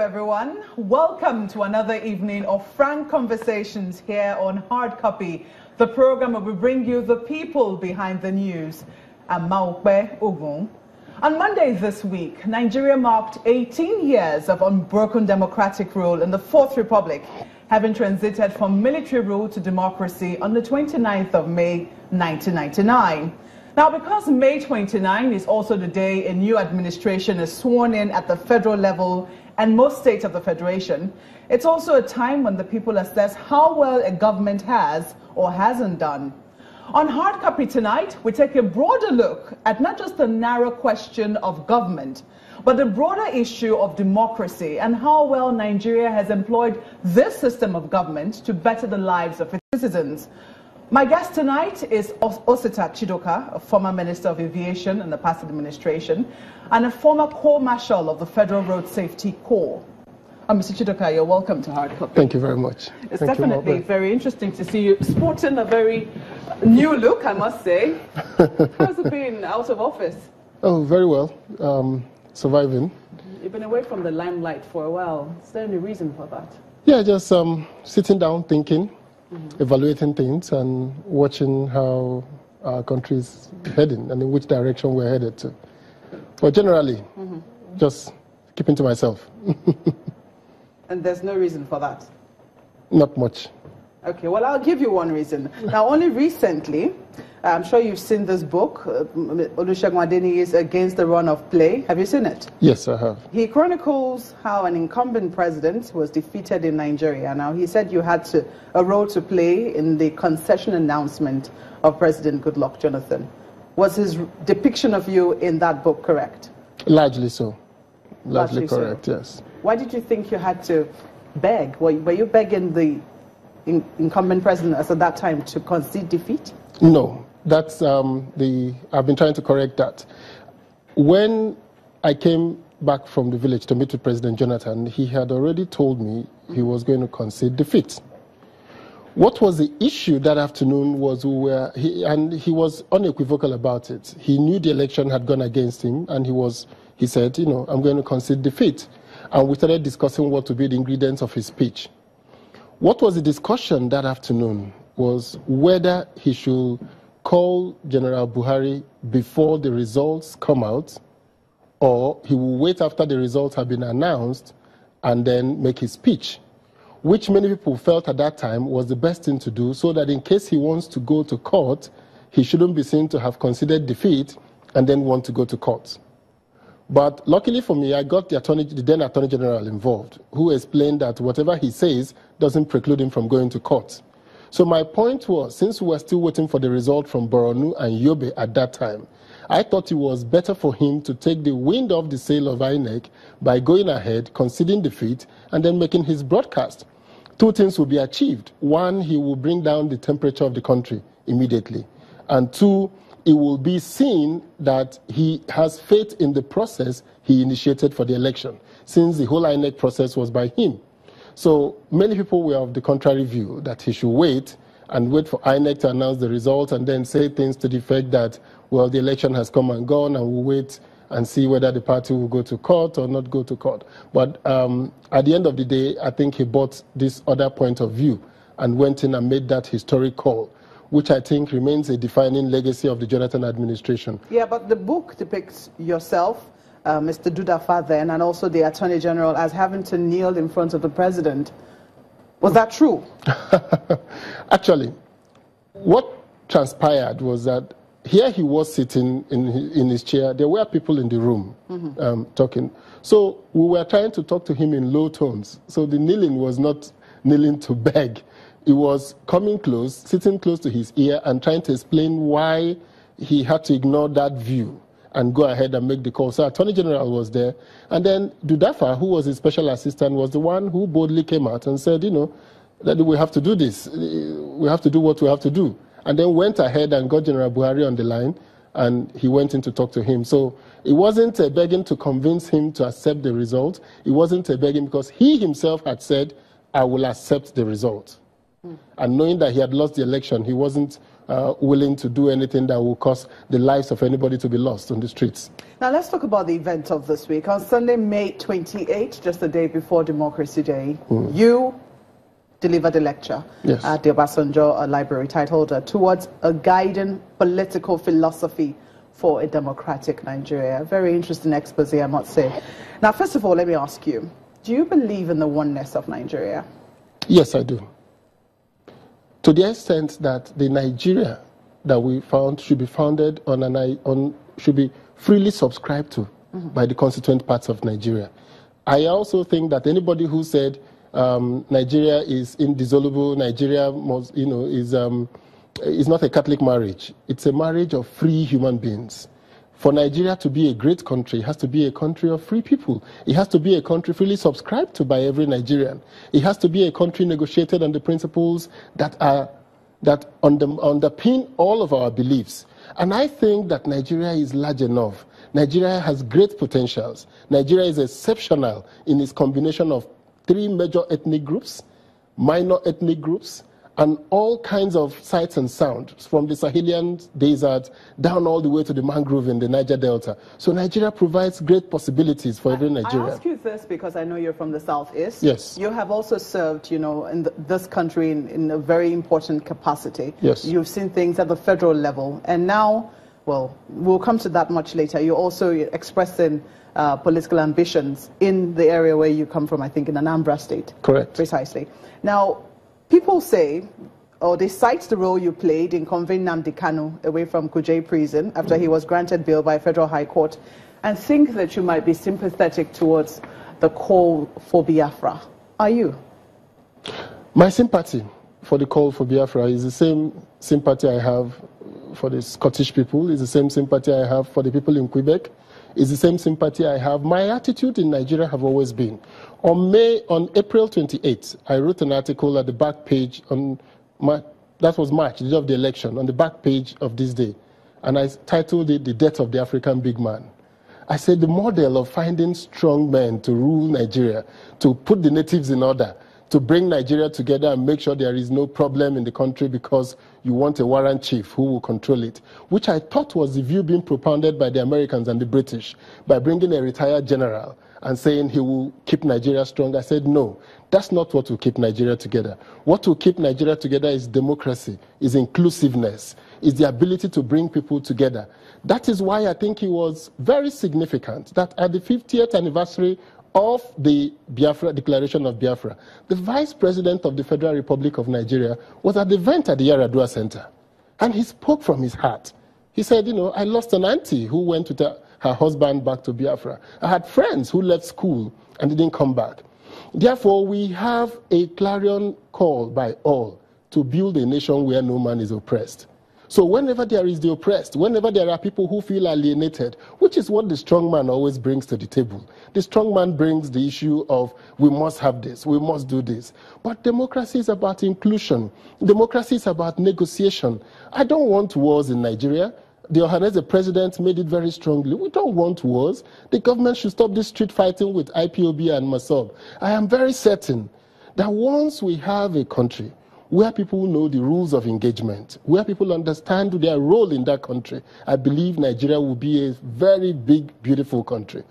everyone. Welcome to another evening of frank conversations here on Hard Copy, the program where we bring you the people behind the news. I'm Maokbe Ogun. On Monday this week, Nigeria marked 18 years of unbroken democratic rule in the Fourth Republic, having transited from military rule to democracy on the 29th of May 1999. Now, because May 29 is also the day a new administration is sworn in at the federal level and most states of the Federation, it's also a time when the people assess how well a government has or hasn't done. On Hard Copy tonight, we take a broader look at not just the narrow question of government, but the broader issue of democracy and how well Nigeria has employed this system of government to better the lives of its citizens. My guest tonight is Osita Chidoka, a former Minister of Aviation in the past administration, and a former Corps Marshal of the Federal Road Safety Corps. Mr. Chidoka, you're welcome to Hard Copy. Thank you very much. It's definitely very interesting to see you sporting a very new look, I must say. How's it been out of office? Oh, very well. Surviving. You've been away from the limelight for a while. Is there any reason for that? Yeah, just sitting down, thinking, evaluating things, and watching how our country is heading and in which direction we're headed to. But generally, just keeping to myself. And there's no reason for that? Not much. Okay, well, I'll give you one reason. Now, only recently, I'm sure you've seen this book, Olusegun Adeniyi's Against the Run of Play. Have you seen it? Yes, I have. He chronicles how an incumbent president was defeated in Nigeria. Now, he said you had a role to play in the concession announcement of President Goodluck Jonathan. Was his depiction of you in that book correct? Largely so. Largely correct, yes. Why did you think you had to beg? Were you begging the incumbent president at that time to concede defeat? No, that's I've been trying to correct that. When I came back from the village to meet with President Jonathan, he had already told me he was going to concede defeat. What was the issue that afternoon was he was unequivocal about it. He knew the election had gone against him, and he said, I'm going to concede defeat. And we started discussing what would be the ingredients of his speech. What was the discussion that afternoon was whether he should call General Buhari before the results come out, or he will wait after the results have been announced and then make his speech, which many people felt at that time was the best thing to do, so that in case he wants to go to court, he shouldn't be seen to have conceded defeat and then want to go to court. But luckily for me, I got the then Attorney General involved, who explained that whatever he says doesn't preclude him from going to court. So my point was, since we were still waiting for the result from Borno and Yobe at that time, I thought it was better for him to take the wind off the sail of INEC by going ahead, conceding defeat, and then making his broadcast. Two things will be achieved. One, he will bring down the temperature of the country immediately. And two, it will be seen that he has faith in the process he initiated for the election, since the whole INEC process was by him. So many people were of the contrary view that he should wait for INEC to announce the results and then say things to the effect that, well, the election has come and gone and we'll wait and see whether the party will go to court or not go to court. But at the end of the day, I think he bought this other point of view and went in and made that historic call, which I think remains a defining legacy of the Jonathan administration. Yeah, but the book depicts yourself, Mr. Dudafa then, and also the Attorney General as having to kneel in front of the president. Was that true? Actually, what transpired was that here he was sitting in his chair. There were people in the room talking. So we were trying to talk to him in low tones. So the kneeling was not kneeling to beg. It was coming close, sitting close to his ear and trying to explain why he had to ignore that view and go ahead and make the call. So Attorney General was there. And then Dudafa, who was his special assistant, was the one who boldly came out and said, that we have to do this. We have to do what we have to do. And then went ahead and got General Buhari on the line, and he went in to talk to him. So it wasn't a begging to convince him to accept the result. It wasn't a begging because he himself had said, I will accept the result. And knowing that he had lost the election, he wasn't willing to do anything that will cause the lives of anybody to be lost on the streets. Now let's talk about the event of this week. On Sunday, May 28th, just the day before Democracy Day, you delivered a lecture at the Obasanjo Library titled Towards a Guiding Political Philosophy for a Democratic Nigeria. A very interesting expose, I must say. Now, first of all, let me ask you, do you believe in the oneness of Nigeria? Yes, I do. To the extent that the Nigeria that we found should be founded should be freely subscribed to by the constituent parts of Nigeria. I also think that anybody who said Nigeria is indissoluble, Nigeria must, is not a Catholic marriage. It's a marriage of free human beings. For Nigeria to be a great country, it has to be a country of free people. It has to be a country freely subscribed to by every Nigerian. It has to be a country negotiated on the principles that underpin all of our beliefs. And I think that Nigeria is large enough. Nigeria has great potentials. Nigeria is exceptional in its combination of 3 major ethnic groups, minor ethnic groups, and all kinds of sights and sounds, from the Sahelian desert down all the way to the mangrove in the Niger Delta. So Nigeria provides great possibilities for every Nigerian. I ask you this because I know you're from the Southeast. Yes. You have also served, in this country in a very important capacity. Yes. You've seen things at the federal level. And now, well, we'll come to that much later. You're also expressing political ambitions in the area where you come from, I think, in Anambra State. Correct. Precisely. Now, people say, or they cite the role you played in conveying Nnamdi Kanu away from Kuje prison after he was granted bail by a federal high court, and think that you might be sympathetic towards the call for Biafra. Are you? My sympathy for the call for Biafra is the same sympathy I have for the Scottish people, is the same sympathy I have for the people in Quebec, is the same sympathy I have. My attitude in Nigeria have always been. On April 28th, I wrote an article at the back page that was March, the day of the election, on the back page of this day. And I titled it The Death of the African Big Man. I said the model of finding strong men to rule Nigeria, to put the natives in order, to bring Nigeria together and make sure there is no problem in the country because you want a warrant chief who will control it, which I thought was the view being propounded by the Americans and the British by bringing a retired general and saying he will keep Nigeria strong. I said, no, that's not what will keep Nigeria together. What will keep Nigeria together is democracy, is inclusiveness, is the ability to bring people together. That is why I think it was very significant that at the 50th anniversary of the Biafra Declaration of Biafra, the Vice President of the Federal Republic of Nigeria was at the event at the Yaradua Center. And he spoke from his heart. He said, I lost an auntie who went with her husband back to Biafra. I had friends who left school and didn't come back. Therefore, we have a clarion call by all to build a nation where no man is oppressed. So whenever there is the oppressed, whenever there are people who feel alienated, which is what the strong man always brings to the table. The strong man brings the issue of we must have this, we must do this. But democracy is about inclusion. Democracy is about negotiation. I don't want wars in Nigeria. The Ohanese president made it very strongly. We don't want wars. The government should stop this street fighting with IPOB and MASOB. I am very certain that once we have a country where people know the rules of engagement, where people understand their role in that country, I believe Nigeria will be a very big, beautiful country.